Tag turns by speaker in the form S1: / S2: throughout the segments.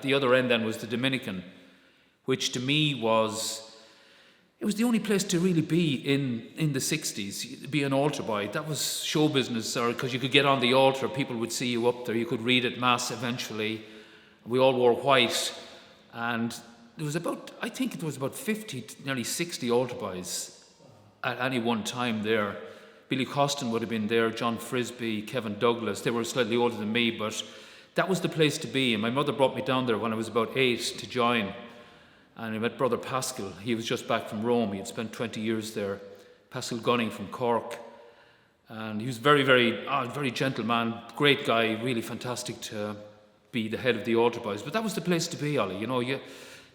S1: The other end then was the Dominican, which to me it was the only place to really be in the 60s, be an altar boy. That was show business, or because you could get on the altar, people would see you up there, you could read at Mass eventually. We all wore white, and there was I think it was about 50 to nearly 60 altar boys at any one time there. Billy Costin would have been there, John Frisbee, Kevin Douglas. They were slightly older than me, but that was the place to be. And my mother brought me down there when I was about 8 to join. And I met Brother Pascal. He was just back from Rome. He had spent 20 years there. Pascal Gunning from Cork. And he was very gentle man, great guy, really fantastic to be the head of the altar boys. But that was the place to be, Ollie. You know, you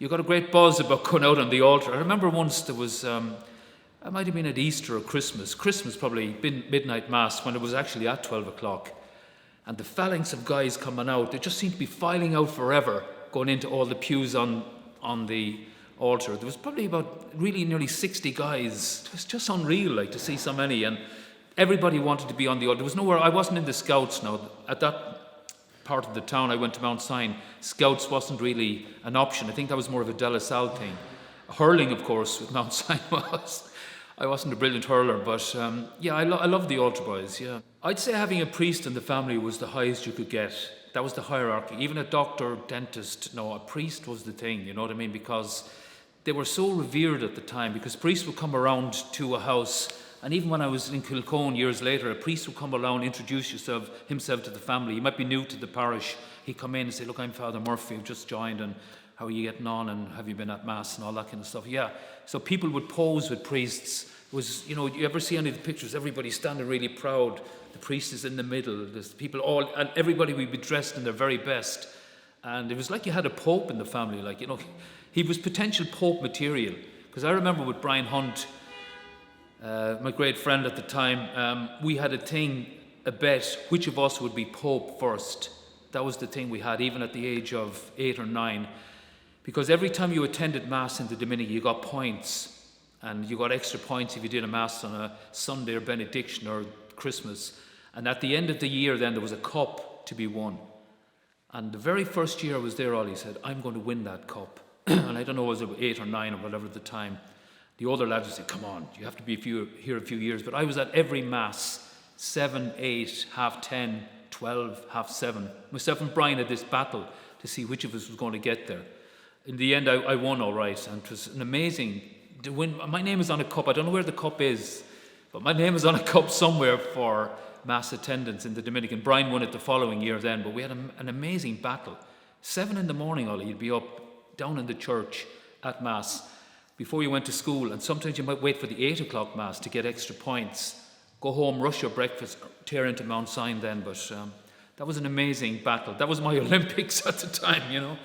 S1: got a great buzz about going out on the altar. I remember once there was, it might have been at Easter or Christmas probably, midnight Mass, when it was actually at 12 o'clock. And the phalanx of guys coming out, they just seemed to be filing out forever, going into all the pews on the altar. There was probably about really nearly 60 guys. It was just unreal, like, to see so many. And everybody wanted to be on the altar. There was nowhere, I wasn't in the Scouts now. At that part of the town, I went to Mount Sion. Scouts wasn't really an option. I think that was more of a De La Salle thing. Hurling, of course, with Mount Sion was. I wasn't a brilliant hurler, but I love the altar boys, yeah. I'd say having a priest in the family was the highest you could get. That was the hierarchy. Even a doctor, dentist, no, a priest was the thing, you know what I mean? Because they were so revered at the time, because priests would come around to a house, and even when I was in Kilcone years later, a priest would come around, introduce himself to the family. He might be new to the parish. He'd come in and say, "Look, I'm Father Murphy, I've just joined, and how are you getting on, and have you been at Mass," and all that kind of stuff. Yeah, so people would pose with priests. It was, you know, you ever see any of the pictures, everybody standing really proud. The priest is in the middle. There's people all, and everybody would be dressed in their very best. And it was like you had a pope in the family, like, you know, he was potential pope material. Because I remember with Brian Hunt, my great friend at the time, we had a bet, which of us would be pope first. That was the thing we had, even at the age of 8 or 9. Because every time you attended Mass in the Dominican, you got points. And you got extra points if you did a Mass on a Sunday or benediction or Christmas. And at the end of the year then, there was a cup to be won. And the very first year I was there, Ollie said, "I'm going to win that cup." And I don't know, was it 8 or 9 or whatever at the time. The older lads would say, "Come on, you have to be here a few years." But I was at every Mass, 7, 8, half 10, 12, half 7. Myself and Brian had this battle to see which of us was going to get there. In the end, I won all right. And it was an amazing to win. My name is on a cup. I don't know where the cup is, but my name is on a cup somewhere for Mass attendance in the Dominican. Brian won it the following year then, but we had an amazing battle. 7 in the morning, Ollie, you'd be up down in the church at Mass before you went to school, and sometimes you might wait for the 8 o'clock Mass to get extra points. Go home, rush your breakfast, tear into Mount Sion then, but that was an amazing battle. That was my Olympics at the time, you know.